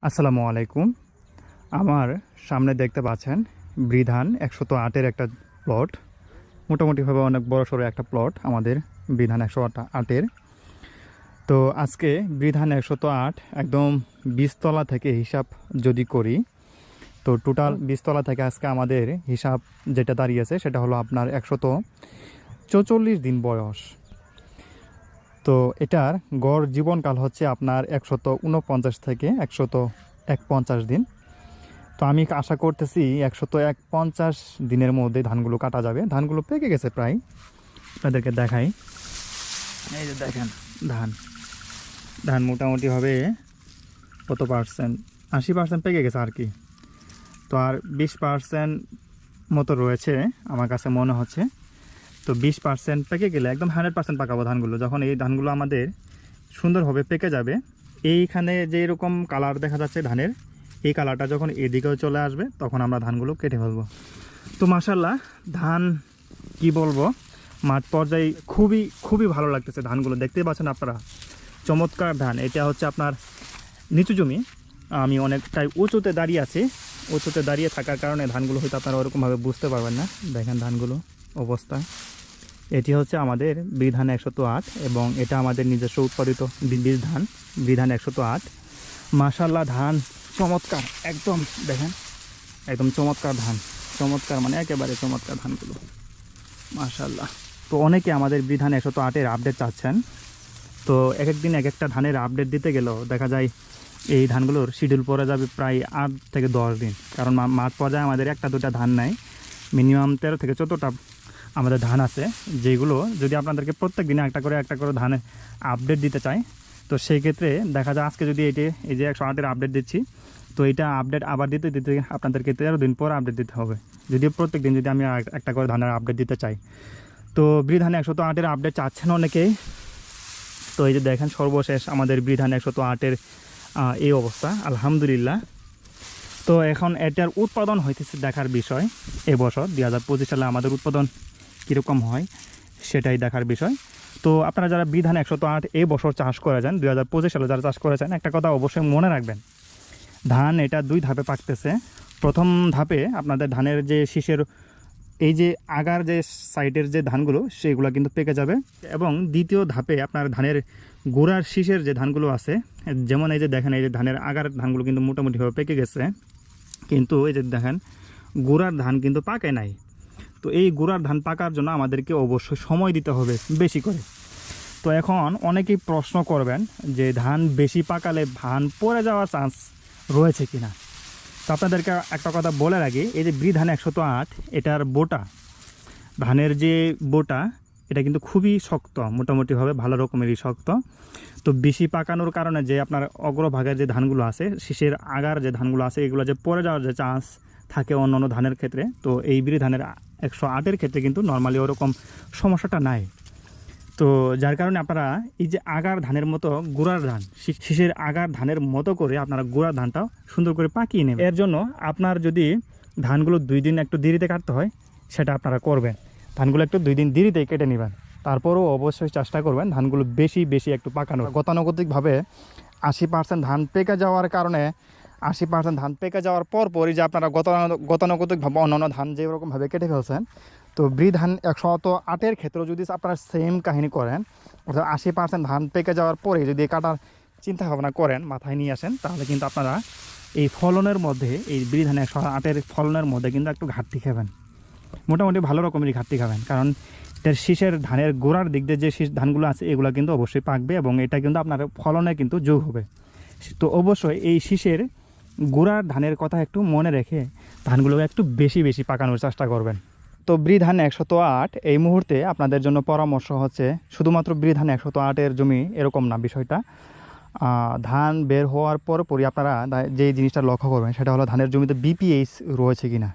আসসালামু আলাইকুম। আমার সামনে দেখতে পাচ্ছেন বিধান 108-এর একটা প্লট। মোটামুটিভাবে অনেক বড়সড় একটা প্লট আমাদের বিধান 108-এর। তো আজকে বিধান 108 একদম 20 তলা থেকে হিসাব যদি করি, তো টোটাল 20 তলা থেকে আজকে আমাদের হিসাব যেটা দাঁড়িয়েছে সেটা হলো আপনার 144 দিন বয়স। তো এটার গড় জীবনকাল হচ্ছে আপনার 149 থেকে 151 দিন। তো আমি আশা করতেছি 151 দিনের মধ্যে ধানগুলো কাটা যাবে। ধানগুলো পেকে গেছে প্রায়, আপনাদেরকে দেখাই। এই যে দেখেন ধান ধান মোটামুটিভাবে কত পার্সেন্ট, 80% পেকে গেছে আর কি। তো আর 20% মতো রয়েছে আমার কাছে মনে হচ্ছে। তো 20% পেকে গেলে একদম 100% পাকাবো ধানগুলো। যখন এই ধানগুলো আমাদের সুন্দরভাবে পেকে যাবে, এইখানে যে এরকম কালার দেখা যাচ্ছে ধানের, এই কালারটা যখন এদিকেও চলে আসবে তখন আমরা ধানগুলো কেটে ফেলবো। তো মাশাআল্লাহ ধান কি বলবো, মাঠ পর্যায়ে খুবই খুবই ভালো লাগতেছে ধানগুলো। দেখতেই পাচ্ছেন আপনারা, চমৎকার ধান। এটা হচ্ছে আপনার নিচু জমি, আমি অনেকটাই উঁচুতে দাঁড়িয়ে আছি। উঁচুতে দাঁড়িয়ে থাকার কারণে ধানগুলো হয়তো আপনারা ওরকমভাবে বুঝতে পারবেন না। দেখেন ধানগুলো অবস্থা। এটি হচ্ছে আমাদের বিধান 108 এবং এটা আমাদের নিজস্ব উৎপাদিত বীজ ধান বিধান 108। মাশাআল্লাহ ধান চমৎকার, একদম দেখেন একদম চমৎকার ধান, চমৎকার মানে একেবারে চমৎকার ধানগুলো মাশাআল্লাহ। তো অনেকে আমাদের বিধান 108-এর আপডেট চাচ্ছেন। তো এক এক দিন এক একটা ধানের আপডেট দিতে গেলেও দেখা যায় এই ধানগুলোর শিডিউল পড়ে যাবে প্রায় 8 থেকে 10 দিন। কারণ মাঠ পর্যায়ে আমাদের একটা দুটা ধান নাই, মিনিমাম 13 থেকে 14টা আমাদের ধান আছে, যেগুলো যদি আপনাদেরকে প্রত্যেক দিনে একটা করে ধানের আপডেট দিতে চাই, তো সেই ক্ষেত্রে দেখা যায় আজকে যদি এই যে 108-এর আপডেট দিচ্ছি, তো এটা আপডেট আবার দিতে দিতে আপনাদেরকে 13 দিন পর আপডেট দিতে হবে, যদি প্রত্যেক দিন যদি আমি একটা করে ধানের আপডেট দিতে চাই। তো বিধান 108-এর আপডেট চাচ্ছেন অনেকেই। তো এই যে দেখেন সর্বশেষ আমাদের বিধান 108-এর এই অবস্থা আলহামদুলিল্লাহ। তো এখন এটার উৎপাদন হইতেছে দেখার বিষয়। এবছর 2025 সালে আমাদের উৎপাদন কীরকম হয় সেটাই দেখার বিষয়। তো আপনারা যারা বিধান 108 এই বছর চাষ করে যান, 2025 সালে যারা চাষ করেছেন, একটা কথা অবশ্যই মনে রাখবেন, ধান এটা 2 ধাপে পাকতেছে। প্রথম ধাপে আপনাদের ধানের যে শীষের এই যে আগার যে সাইডের যে ধানগুলো সেগুলো কিন্তু পেকে যাবে, এবং দ্বিতীয় ধাপে আপনার ধানের গোড়ার শীষের যে ধানগুলো আছে, যেমন এই যে দেখেন এই যে ধানের আগার ধানগুলো কিন্তু মোটামুটিভাবে পেকে গেছে, কিন্তু এই যে দেখেন গোড়ার ধান কিন্তু পাকে নাই। তো এই গোড়ার ধান পাকার জন্য আমাদেরকে অবশ্যই সময় দিতে হবে বেশি করে। তো এখন অনেকেই প্রশ্ন করবেন যে ধান বেশি পাকালে ধান পড়ে যাওয়ার চান্স রয়েছে কিনা। তো আপনাদেরকে একটা কথা বলে রাখি, এই যে বিধান 108 এটার বোটা, ধানের যে বোটা, এটা কিন্তু খুবই শক্ত, মোটামুটিভাবে ভালো রকমেরই শক্ত। তো বেশি পাকানোর কারণে যে আপনার অগ্রভাগের যে ধানগুলো আছে, শীষের আগার যে ধানগুলো আছে, এগুলো যে পড়ে যাওয়ার যে চান্স থাকে অন্যান্য ধানের ক্ষেত্রে, তো এই বিধানের 108-এর ক্ষেত্রে কিন্তু নর্মালি ওরকম সমস্যাটা নাই। তো যার কারণে আপনারা এই যে আগার ধানের মতো গোড়ার ধান, শীষের আগার ধানের মতো করে আপনারা গোড়ার ধানটাও সুন্দর করে পাকিয়ে নেবেন। এর জন্য আপনার যদি ধানগুলো 2 দিন একটু দেরিতে কাটতে হয়, সেটা আপনারা করবেন। ধানগুলো একটু 2 দিন দেরিতে কেটে নেবেন। তারপরও অবশ্যই চেষ্টা করবেন ধানগুলো বেশি বেশি একটু পাকানো। গতানুগতিকভাবে 80% ধান পেকে যাওয়ার কারণে, 80% ধান পেকে যাওয়ার পরই যে আপনারা গতানুগতিকভাবে অন্যান্য ধান যেরকমভাবে কেটে ফেলছেন, তো বিধান 108-এর ক্ষেত্রেও যদি আপনারা সেম কাহিনী করেন, অর্থাৎ 80% ধান পেকে যাওয়ার পরে যদি কাটার চিন্তা ভাবনা করেন, মাথায় নিয়ে আসেন, তাহলে কিন্তু আপনারা এই ফলনের মধ্যে, এই বিধান 108-এর ফলনের মধ্যে কিন্তু একটু ঘাটতি খাবেন, মোটামুটি ভালো রকমেরই ঘাটতি খাবেন। কারণ এটার শীষের ধানের গোড়ার দিক দিয়ে যে শীষ ধানগুলো আছে এগুলো কিন্তু অবশ্যই পাকবে, এবং এটা কিন্তু আপনার ফলনে কিন্তু যোগ হবে। তো অবশ্যই এই শীষের গোড়ার ধানের কথা একটু মনে রেখে ধানগুলো একটু বেশি বেশি পাকানোর চেষ্টা করবেন। তো বিধান 108 এই মুহূর্তে আপনাদের জন্য পরামর্শ হচ্ছে, শুধুমাত্র বিধান 108-এর জমি এরকম না বিষয়টা। ধান বের হওয়ার পরই আপনারা যে জিনিসটা লক্ষ্য করবেন সেটা হলো ধানের জমিতে বিপিএইচ রয়েছে কিনা।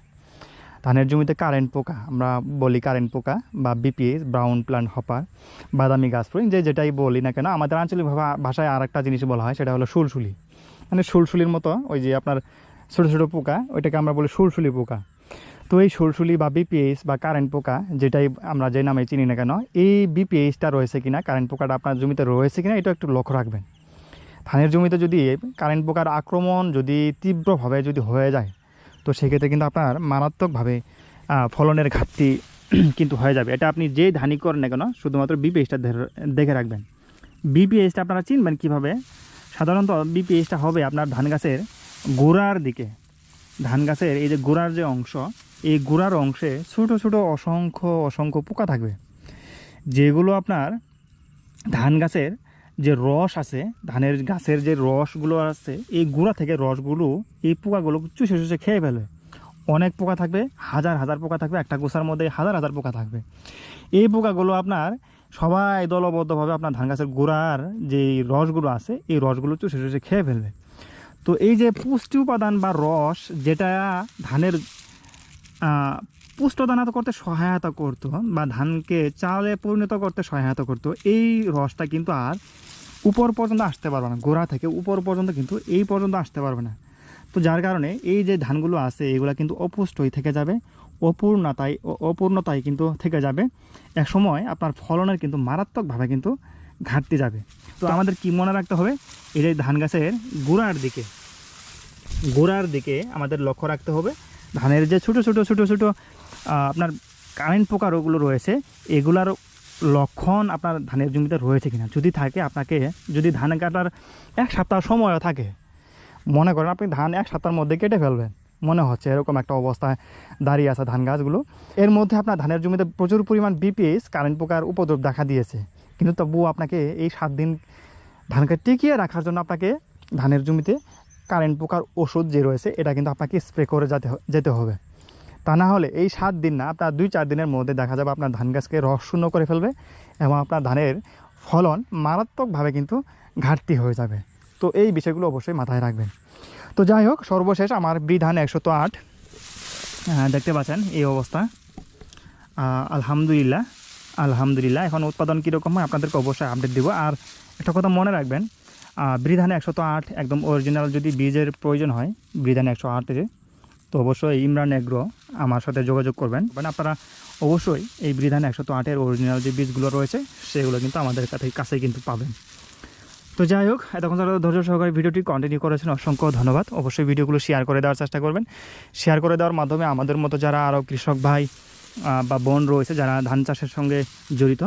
ধানের জমিতে কারেন্ট পোকা, আমরা বলি কারেন্ট পোকা বা বিপিএইচ, ব্রাউন প্লান্ট হপার, বাদামি গাছ ফড়িং, যেটাই বলি না কেন, আমাদের আঞ্চলিক ভাষায় আর একটা জিনিস বলা হয়, সেটা হলো সুলসুলি। মানে সুলসুলির মতো ওই যে আপনার ছোটো ছোটো পোকা, ওইটাকে আমরা বলি সুলসুলি পোকা। তো এই সুলসুলি বা বিপিএইচ বা কারেন্ট পোকা, যেটাই আমরা যে নামে চিনি না কেন, এই বিপিএইচটা রয়েছে কিনা, কারেন্ট পোকাটা আপনার জমিতে রয়েছে কিনা, এটা একটু লক্ষ্য রাখবেন। ধানের জমিতে যদি কারেন্ট পোকার আক্রমণ যদি তীব্রভাবে যদি হয়ে যায়, তো সেক্ষেত্রে কিন্তু আপনার মারাত্মকভাবে ফলনের ঘাটতি কিন্তু হয়ে যাবে। এটা আপনি যেই ধানই করেন না কেন, শুধুমাত্র বিপিএইচটা দেখে রাখবেন। বিপিএইচটা আপনারা চিনবেন কীভাবে? সাধারণত বিপিএইচটা হবে আপনার ধান গাছের গোড়ার দিকে। ধান গাছের এই যে গোড়ার যে অংশ, এই গোড়ার অংশে ছোটো ছোটো অসংখ্য পোকা থাকবে, যেগুলো আপনার ধান গাছের যে রস আছে, ধানের গাছের যে রসগুলো আছে, এই গোড়া থেকে রসগুলো এই পোকাগুলো চুষে চুষে খেয়ে ফেলবে। অনেক পোকা থাকবে, হাজার হাজার পোকা থাকবে, একটা গোছার মধ্যে হাজার হাজার পোকা থাকবে। এই পোকাগুলো আপনার সবাই দলবদ্ধভাবে আপনার ধান গাছের গোড়ার যে রসগুলো আছে, এই রসগুলো চুষে চুষে খেয়ে ফেলবে। তো এই যে পুষ্টি উপাদান বা রস, যেটা ধানের পুষ্টদানা করতে সহায়তা করতো বা ধানকে চালে পরিণত করতে সহায়তা করতো, এই রসটা কিন্তু আর উপর পর্যন্ত আসতে পারবে না। গোড়া থেকে উপর পর্যন্ত কিন্তু এই পর্যন্ত আসতে পারবে না। তো যার কারণে এই যে ধানগুলো আছে, এগুলো কিন্তু অপুষ্টই থেকে যাবে, অপূর্ণতায় কিন্তু থেকে যাবে। এক সময় আপনার ফলনের কিন্তু মারাত্মকভাবে কিন্তু ঘাটতি যাবে। তো আমাদের কি মনে রাখতে হবে? এই যে ধান গাছের গোড়ার দিকে আমাদের লক্ষ্য রাখতে হবে। ধানের যে ছোটো ছোটো আপনার কারেন্ট পোকাগুলো রয়েছে, এগুলার লক্ষণ আপনার ধানের জমিতে রয়েছে কিনা। যদি থাকে, আপনাকে যদি ধান কাটার 1 সপ্তাহ সময়ও থাকে, মনে করেন আপনি ধান 1 সপ্তাহের মধ্যে কেটে ফেলবেন, মনে হচ্ছে এরকম একটা অবস্থায় দাঁড়িয়ে আছে ধান গাছগুলো, এর মধ্যে আপনার ধানের জমিতে প্রচুর পরিমাণ বিপিএইচ কারেন্ট পোকার উপদ্রব দেখা দিয়েছে, কিন্তু তবুও আপনাকে এই 7 দিন ধানকে টিকিয়ে রাখার জন্য আপনাকে ধানের জমিতে কারেন্ট পোকার ওষুধ যে রয়েছে, এটা কিন্তু আপনাকে স্প্রে করে যেতে হবে। তা না হলে এই 7 দিন না, আপনার 2-4 দিনের মধ্যে দেখা যাবে আপনার ধান গাছকে রস শূন্য করে ফেলবে এবং আপনার ধানের ফলন মারাত্মকভাবে কিন্তু ঘাটতি হয়ে যাবে। তো এই বিষয়গুলো অবশ্যই মাথায় রাখবেন। তো যাই হোক, সর্বশেষ আমার বিধান 108 দেখতে পাচ্ছেন এই অবস্থা। আলহামদুলিল্লাহ এখন উৎপাদন কীরকম হয় আপনাদেরকে অবশ্যই আপডেট দেবো। আর একটা কথা মনে রাখবেন, বিধান 108 একদম অরিজিনাল যদি বীজের প্রয়োজন হয় বিধান 108-এর, তো অবশ্যই ইমরান এগ্রো আমার সাথে যোগাযোগ করবেন। আপনারা অবশ্যই এই বিধান 108-এর অরিজিনাল যে বীজগুলো রয়েছে, সেগুলো কিন্তু আমাদের কাছে কিন্তু পাবেন। তো যাই হোক, এতক্ষণ যারা ধৈর্য সহকারে ভিডিওটি কন্টিনিউ করেছেন, অসংখ্য ধন্যবাদ। অবশ্যই ভিডিওগুলো শেয়ার করে দেওয়ার চেষ্টা করবেন। শেয়ার করে দেওয়ার মাধ্যমে আমাদের মতো যারা আরও কৃষক ভাই বা বোন রয়েছে, যারা ধান চাষের সঙ্গে জড়িত,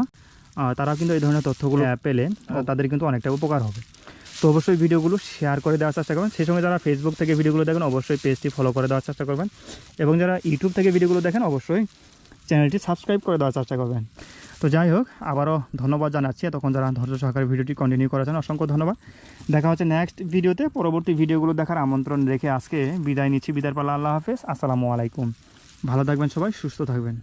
তারাও কিন্তু এই ধরনের তথ্যগুলো পেলে তাদের কিন্তু অনেকটা উপকার হবে। তো অবশ্যই ভিডিওগুলো শেয়ার করে দেওয়ার চেষ্টা করবেন। সেই সঙ্গে যারা ফেসবুক থেকে ভিডিওগুলো দেখেন, অবশ্যই পেজটি ফলো করে দেওয়ার চেষ্টা করবেন। এবং যারা ইউটিউব থেকে ভিডিওগুলো দেখেন, অবশ্যই চ্যানেলটি সাবস্ক্রাইব করে দেওয়ার চেষ্টা করবেন। তো যাই হোক, আবারও ধন্যবাদ জানাচ্ছি তখন যারা ধৈর্য সহকারে ভিডিওটি কন্টিনিউ করেছেন, অসংখ্য ধন্যবাদ। দেখা হচ্ছে নেক্সট ভিডিওতে। পরবর্তী ভিডিওগুলো দেখার আমন্ত্রণ রেখে আজকে বিদায় নিচ্ছি। বিদায় পাল্লা, আল্লাহ হাফেজ, আসসালামু আলাইকুম। ভালো থাকবেন সবাই, সুস্থ থাকবেন।